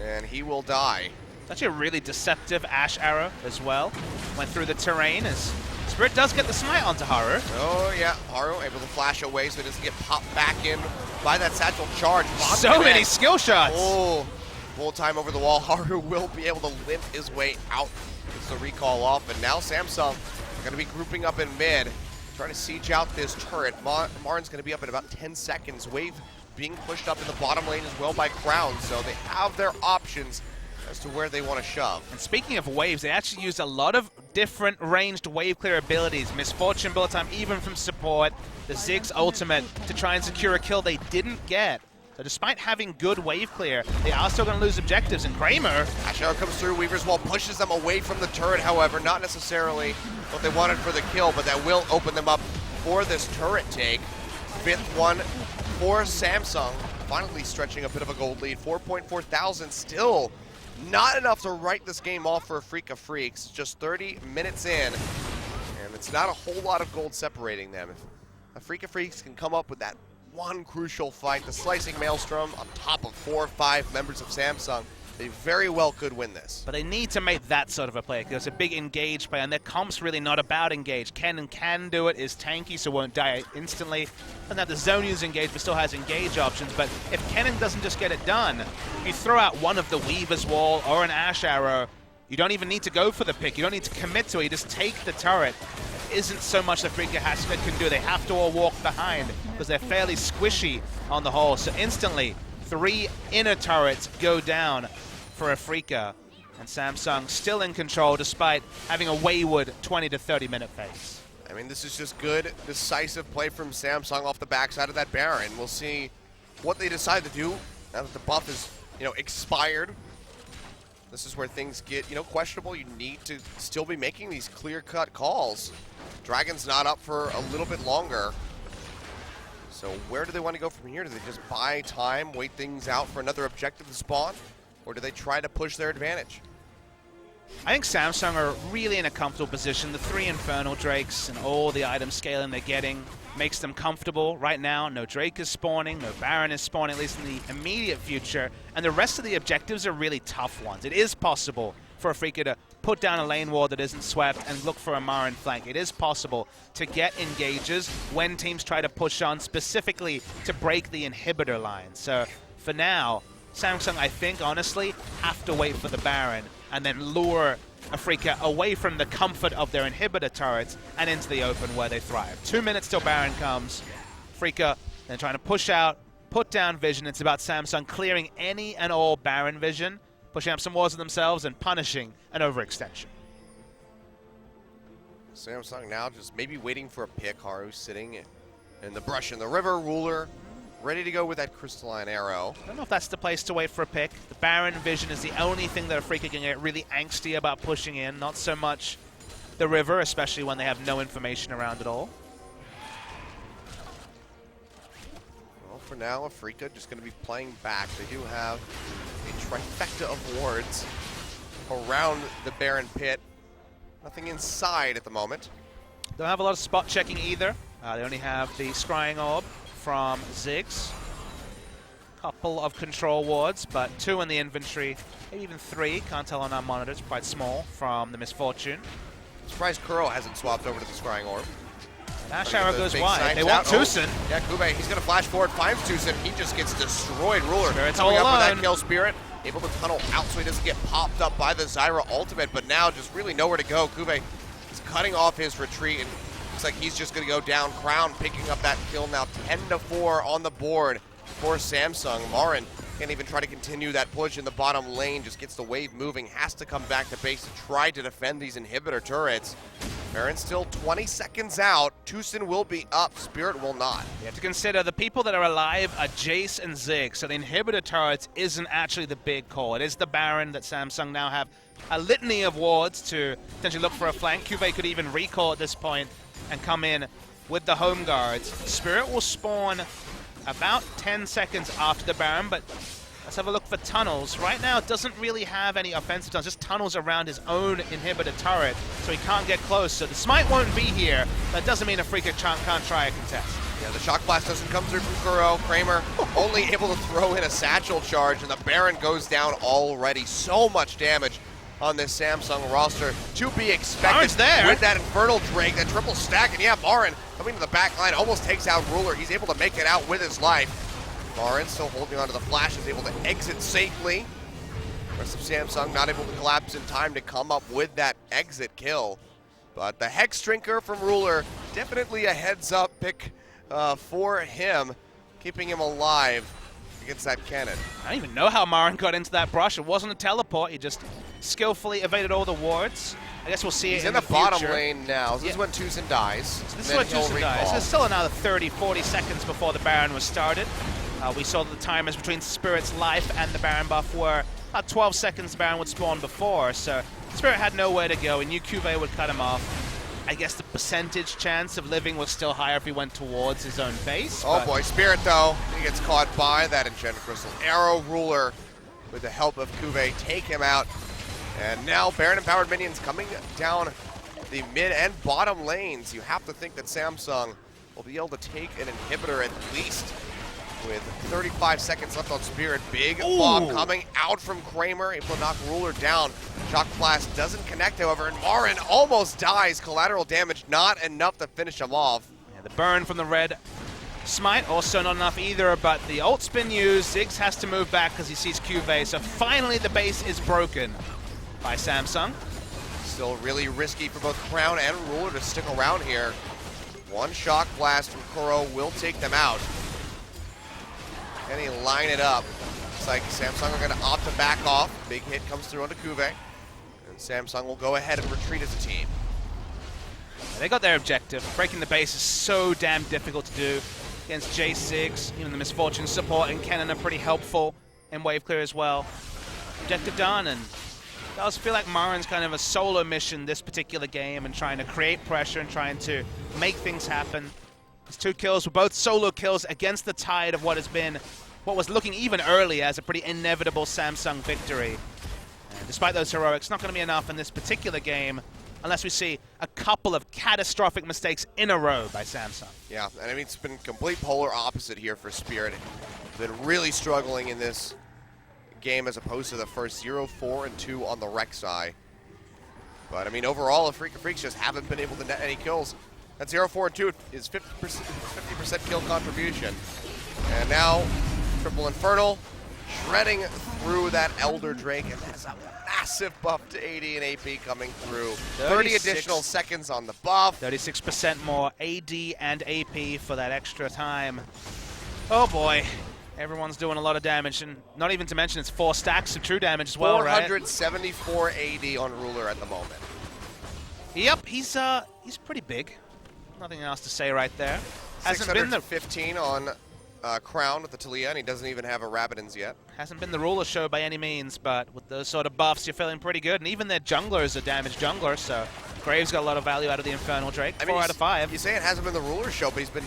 Speaker 2: And he will die.
Speaker 1: It's actually a really deceptive Ash Arrow as well. Went through the terrain as Spirit does get the smite onto Haru.
Speaker 2: Oh yeah, Haru able to flash away so he doesn't get popped back in by that satchel charge.
Speaker 1: So many skill shots.
Speaker 2: Oh. Full time over the wall. Haru will be able to limp his way out. Gets the recall off, and now Samsung are going to be grouping up in mid, trying to siege out this turret. Marin's going to be up in about 10 seconds. Wave being pushed up in the bottom lane as well by Crown, so they have their options as to where they want to shove.
Speaker 1: And speaking of waves, they actually used a lot of different ranged wave clear abilities. Misfortune bullet time, even from support. The Ziggs ultimate to try and secure a kill they didn't get. So despite having good wave clear, they are still going to lose objectives, and Kramer...
Speaker 2: Ash Arrow comes through, Weaver's Wall pushes them away from the turret, however, not necessarily what they wanted for the kill, but that will open them up for this turret take. 5th one for Samsung, finally stretching a bit of a gold lead. 4.4 thousand, still not enough to write this game off for Afreeca Freecs. Just 30 minutes in, and it's not a whole lot of gold separating them. If Afreeca Freecs can come up with that one crucial fight, the Slicing Maelstrom on top of 4 or 5 members of Samsung, they very well could win this.
Speaker 1: But they need to make that sort of a play, because it's a big engage play, and their comp's really not about engage. Kennen can do it, is tanky, so won't die instantly. Doesn't have the Zhonya's engage, but still has engage options. But if Kennen doesn't just get it done, if you throw out one of the Weaver's Wall or an Ash Arrow, you don't even need to go for the pick. You don't need to commit to it. You just take the turret. Isn't so much that Freeca can do. They have to all walk behind because they're fairly squishy on the whole. So instantly, 3 inner turrets go down for Afreeca, and Samsung still in control despite having a wayward 20 to 30 minute phase.
Speaker 2: I mean, this is just good, decisive play from Samsung off the backside of that Baron. We'll see what they decide to do now that the buff is, expired. This is where things get, questionable. You need to still be making these clear-cut calls. Dragon's not up for a little bit longer. So where do they want to go from here? Do they just buy time, wait things out for another objective to spawn? Or do they try to push their advantage?
Speaker 1: I think Samsung are really in a comfortable position. The 3 Infernal Drakes and all the item scaling they're getting makes them comfortable right now. No Drake is spawning, no Baron is spawning, at least in the immediate future. And the rest of the objectives are really tough ones. It is possible for Afreeca to put down a lane ward that isn't swept and look for a Marin flank. It is possible to get engages when teams try to push on, specifically to break the inhibitor line. So for now, Samsung, I think, honestly, have to wait for the Baron and then lure Afreeca away from the comfort of their inhibitor turrets and into the open where they thrive. 2 minutes till Baron comes. Afreeca then trying to push out, put down vision. It's about Samsung clearing any and all Baron vision, pushing up some walls of themselves and punishing an overextension.
Speaker 2: Samsung now just maybe waiting for a pick. Haru sitting in the brush in the river. Ruler ready to go with that crystalline arrow.
Speaker 1: I don't know if that's the place to wait for a pick. The Baron vision is the only thing that Afreeca can get really angsty about pushing in, not so much the river, especially when they have no information around it all.
Speaker 2: Well, for now, Afreeca just going to be playing back. They do have a trifecta of wards around the Baron pit. Nothing inside at the moment.
Speaker 1: Don't have a lot of spot checking either. They only have the scrying orb from Ziggs. Couple of control wards, but 2 in the inventory, maybe even 3, can't tell on our monitors, quite small, from the Misfortune.
Speaker 2: I'm surprised Kuro hasn't swapped over to the scrying orb.
Speaker 1: Ash Arrow goes wide. They want Tucson.
Speaker 2: Oh, yeah, Kube, he's going to flash forward, finds Tucson. He just gets destroyed. Ruler
Speaker 1: Spirit's
Speaker 2: coming
Speaker 1: all
Speaker 2: up
Speaker 1: alone.
Speaker 2: for that kill. Spirit able to tunnel out so he doesn't get popped up by the Zyra ultimate, but now just really nowhere to go. Kube is cutting off his retreat, and looks like he's just going to go down. Crown picking up that kill now, 10-4 on the board for Samsung. Marin can't even try to continue that push in the bottom lane, just gets the wave moving, has to come back to base to try to defend these inhibitor turrets. Baron's still 20 seconds out. Tucson will be up, Spirit will not.
Speaker 1: You have to consider the people that are alive are Jace and Ziggs, so the inhibitor turrets isn't actually the big call. It is the Baron that Samsung now have a litany of wards to potentially look for a flank. Cuvée could even recall at this point and come in with the home guards. Spirit will spawn about 10 seconds after the Baron, but let's have a look for tunnels. Right now, it doesn't really have any offensive tunnels, just tunnels around his own inhibitor turret, so he can't get close. So the smite won't be here. That doesn't mean Afreeca can't try a contest.
Speaker 2: Yeah, the shock blast doesn't come through from Kuro. Kramer only able to throw in a satchel charge, and the Baron goes down already. So much damage on this Samsung roster to be expected.
Speaker 1: Marin's there
Speaker 2: with that Infernal Drake, that triple stack, and yeah, Marin coming to the back line, almost takes out Ruler. He's able to make it out with his life. Marin still holding onto the flash, is able to exit safely. The rest of Samsung not able to collapse in time to come up with that exit kill. But the Hex Drinker from Ruler, definitely a heads-up pick for him, keeping him alive against that cannon.
Speaker 1: I don't even know how Marin got into that brush. It wasn't a teleport. He just skillfully evaded all the wards. I guess we'll see
Speaker 2: He's
Speaker 1: it
Speaker 2: in
Speaker 1: the
Speaker 2: bottom
Speaker 1: future.
Speaker 2: lane now. This is when Tucson dies.
Speaker 1: So this is when Tucson dies. There's still another 30-40 seconds before the Baron was started. We saw that the timers between Spirit's life and the Baron buff were about 12 seconds the Baron would spawn before, so Spirit had nowhere to go. He knew Cuvée would cut him off. I guess the percentage chance of living was still higher if he went towards his own base.
Speaker 2: Oh boy, Spirit though, he gets caught by that Enchanted Crystal. Arrow Ruler, with the help of Cuvée, take him out. And now Baron-empowered minions coming down the mid and bottom lanes. You have to think that Samsung will be able to take an inhibitor at least with 35 seconds left on Spirit. Big bomb coming out from Kramer, able to knock Ruler down. Shock Blast doesn't connect, however, and Marin almost dies. Collateral damage not enough to finish him off.
Speaker 1: Yeah, the burn from the red smite also not enough either, but the ult's been used. Ziggs has to move back because he sees Cuvée, so finally the base is broken by Samsung.
Speaker 2: Still really risky for both Crown and Ruler to stick around here. One Shock Blast from Kuro will take them out. Can he line it up? Looks like Samsung are going to opt to back off. Big hit comes through onto Cuvée. And Samsung will go ahead and retreat as a team.
Speaker 1: They got their objective. Breaking the base is so damn difficult to do against Jace, Ziggs. Even the Misfortune support and Cannon are pretty helpful in wave clear as well. Objective done, and it does feel like Marin's kind of a solo mission this particular game and trying to create pressure and trying to make things happen. His 2 kills were both solo kills against the tide of what was looking even early as a pretty inevitable Samsung victory. And despite those heroics, not going to be enough in this particular game unless we see a couple of catastrophic mistakes in a row by Samsung.
Speaker 2: Yeah, and I mean, it's been complete polar opposite here for Spirit. Been really struggling in this game as opposed to the first 0-4-2 on the Rek'Sai. But I mean, overall, the Freecs just haven't been able to net any kills. That 0-4-2 is 50% kill contribution. And now, Triple Infernal shredding through that Elder Drake, and that's a massive buff to AD and AP coming through. 30 additional seconds on the buff.
Speaker 1: 36% more AD and AP for that extra time. Oh boy, everyone's doing a lot of damage, and not even to mention it's 4 stacks of true damage as well,
Speaker 2: 474 right? AD on Ruler at the moment.
Speaker 1: Yep, he's pretty big. Nothing else to say right there. Hasn't been the
Speaker 2: 15 on Crown with the Talia, and he doesn't even have a Rabidons yet.
Speaker 1: Hasn't been the ruler show by any means, but with those sort of buffs, you're feeling pretty good. And even their jungler is a damaged jungler, so Graves got a lot of value out of the Infernal Drake.
Speaker 2: I mean,
Speaker 1: 4 out of 5.
Speaker 2: You say it hasn't been the ruler show, but he's been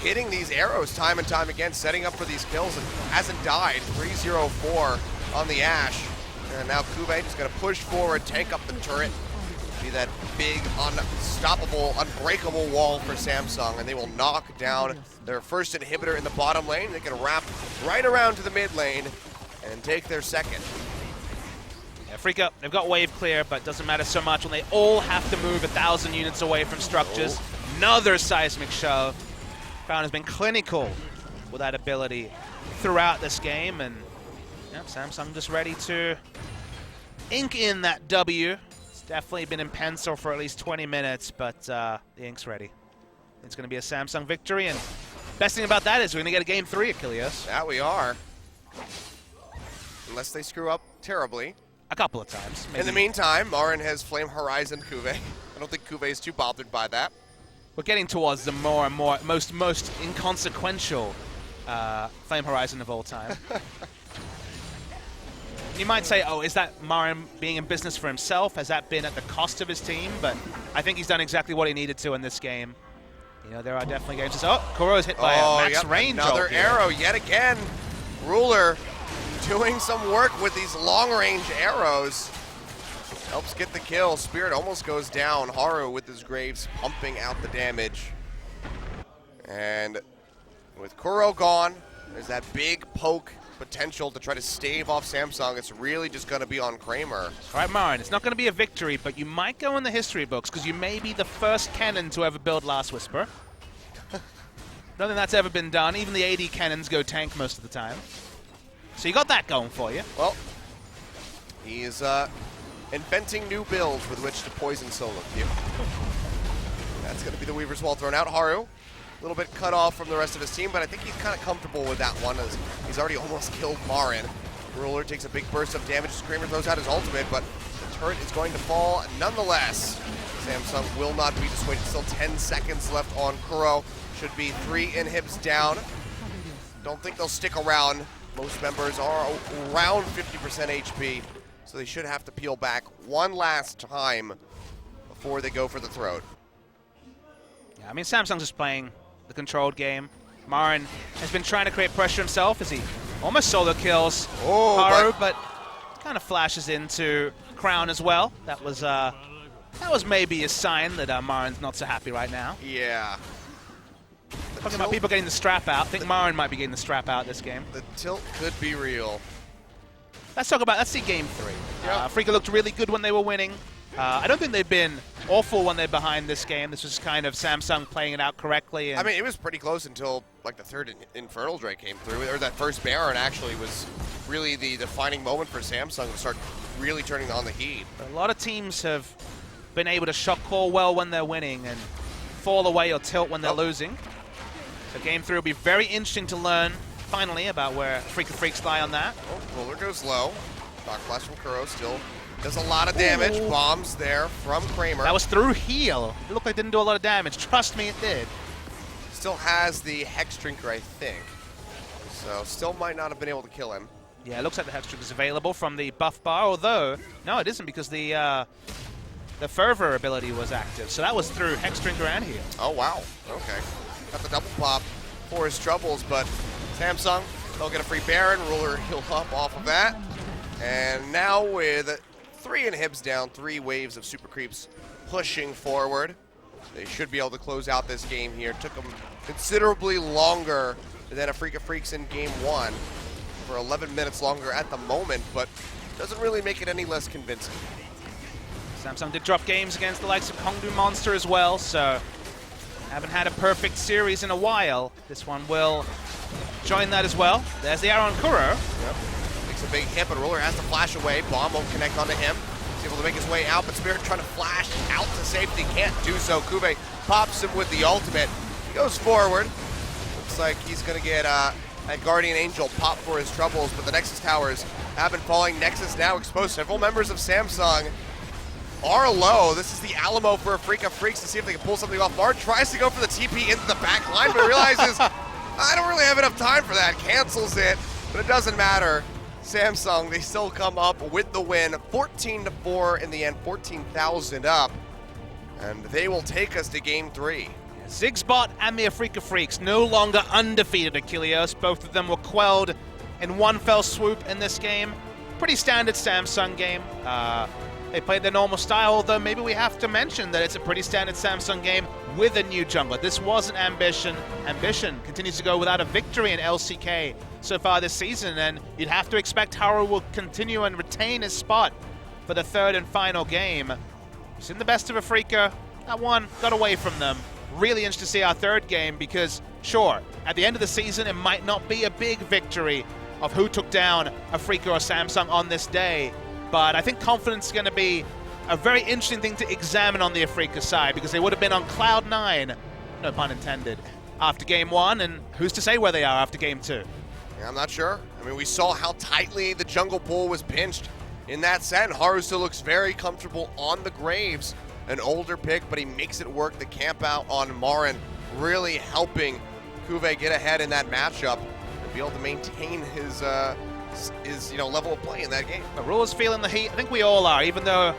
Speaker 2: hitting these arrows time and time again, setting up for these kills, and hasn't died. 3-0-4 on the Ashe. And now Kuve just going to push forward, tank up the turret, be that big, unstoppable, unbreakable wall for Samsung, and they will knock down their first inhibitor in the bottom lane. They can wrap right around to the mid lane and take their second.
Speaker 1: Yeah, Afreeca, they've got wave clear, but doesn't matter so much when they all have to move 1,000 units away from structures. Another seismic shove. Crown has been clinical with that ability throughout this game, and yeah, Samsung just ready to ink in that W. Definitely been in pencil for at least 20 minutes, but the ink's ready. It's going to be a Samsung victory, and best thing about that is we're going to get a Game 3, Achilles.
Speaker 2: That we are. Unless they screw up terribly.
Speaker 1: A couple of times, maybe.
Speaker 2: In the meantime, Marin has Flame Horizon Kuve. I don't think Kuve is too bothered by that.
Speaker 1: We're getting towards the more and more, most inconsequential Flame Horizon of all time. You might say, oh, is that Marin being in business for himself? Has that been at the cost of his team? But I think he's done exactly what he needed to in this game. You know, there are definitely games. Oh, Kuro's hit by a max range.
Speaker 2: Another arrow yet again. Ruler doing some work with these long-range arrows. Helps get the kill. Spirit almost goes down. Haru with his Graves pumping out the damage. And with Kuro gone, there's that big poke potential to try to stave off Samsung. It's really just going to be on Kramer.
Speaker 1: All right, Marin, it's not going to be a victory, but you might go in the history books because you may be the first cannon to ever build Last Whisper. Don't think that's ever been done. Even the AD cannons go tank most of the time. So you got that going for you.
Speaker 2: Well, he's inventing new builds with which to poison solo queue. That's going to be the Weaver's Wall thrown out. Haru, a little bit cut off from the rest of his team, but I think he's kind of comfortable with that one as he's already almost killed Marin. Ruler takes a big burst of damage as Kramer throws out his ultimate, but the turret is going to fall nonetheless. Samsung will not be dissuaded. Still 10 seconds left on Kuro. Should be 3 inhibs down. Don't think they'll stick around. Most members are around 50% HP, so they should have to peel back one last time before they go for the throat.
Speaker 1: Yeah, I mean, Samsung's just playing the controlled game. Marin has been trying to create pressure himself as he almost solo kills Haru, but kind of flashes into Crown as well. That was maybe a sign that Marin's not so happy right now.
Speaker 2: Yeah.
Speaker 1: Talking about people getting the strap out. I think Marin might be getting the strap out this game.
Speaker 2: The tilt could be real.
Speaker 1: Let's see Game 3.
Speaker 2: Yeah.
Speaker 1: Afreeca looked really good when they were winning. I don't think they've been awful when they're behind this game. This was kind of Samsung playing it out correctly. And
Speaker 2: I mean, it was pretty close until like the third Infernal Drake came through, or that first Baron actually was really the defining moment for Samsung to start really turning on the heat.
Speaker 1: A lot of teams have been able to shock call well when they're winning and fall away or tilt when they're losing. So Game 3 will be very interesting to learn, finally, about where Freecs lie on that.
Speaker 2: Oh, Ruler goes low. Dark Flash from Kuro still does a lot of damage. Ooh. Bombs there from Kramer.
Speaker 1: That was through heal. It looked like it didn't do a lot of damage. Trust me, it did.
Speaker 2: Still has the Hex Drinker, I think. So still might not have been able to kill him.
Speaker 1: Yeah, it looks like the Hex Drinker is available from the buff bar, although, no, it isn't because the Fervor ability was active. So that was through Hex Drinker and heal.
Speaker 2: Oh, wow. Okay. Got the double pop for his troubles, but Samsung, they'll get a free Baron. Ruler heal up off of that. And now with 3 inhibs down, 3 waves of super creeps pushing forward, they should be able to close out this game here. Took them considerably longer than Afreeca Freecs in Game 1, for 11 minutes longer at the moment, but doesn't really make it any less convincing.
Speaker 1: Samsung did drop games against the likes of Hongdu Monster as well, so haven't had a perfect series in a while. This one will join that as well. There's the arrow on Kuro.
Speaker 2: Yep. Makes a big hit, but Ruler has to flash away. Bomb won't connect onto him. He's able to make his way out, but Spirit trying to flash out to safety. Can't do so. Kuve pops him with the ultimate. He goes forward. Looks like he's going to get a Guardian Angel pop for his troubles, but the Nexus towers have been falling. Nexus now exposed. Several members of Samsung are low. This is the Alamo for Afreeca. Freecs to see if they can pull something off. Martin tries to go for the TP into the back line, but realizes, I don't really have enough time for that. Cancels it, but it doesn't matter. Samsung, they still come up with the win. 14-4 in the end, 14,000 up. And they will take us to game 3.
Speaker 1: Zigspot and the Afreeca Freecs no longer undefeated at Kilios. Both of them were quelled in one fell swoop in this game. Pretty standard Samsung game. They played their normal style, although maybe we have to mention that it's a pretty standard Samsung game with a new jungler. This wasn't Ambition. Ambition continues to go without a victory in LCK so far this season, and you'd have to expect Haru will continue and retain his spot for the third and final game. We've seen the best of Afreeca. That one got away from them. Really interested to see our third game because, sure, at the end of the season, it might not be a big victory of who took down Afreeca or Samsung on this day, but I think confidence is going to be a very interesting thing to examine on the Afreeca side because they would have been on cloud 9, no pun intended, after game 1, and who's to say where they are after game 2?
Speaker 2: Yeah, I'm not sure. I mean, we saw how tightly the jungle pool was pinched in that set, and Haru still looks very comfortable on the Graves. An older pick, but he makes it work. The camp out on Marin really helping Kuve get ahead in that matchup and be able to maintain his level of play in that game.
Speaker 1: The Rule's feeling the heat. I think we all are, even though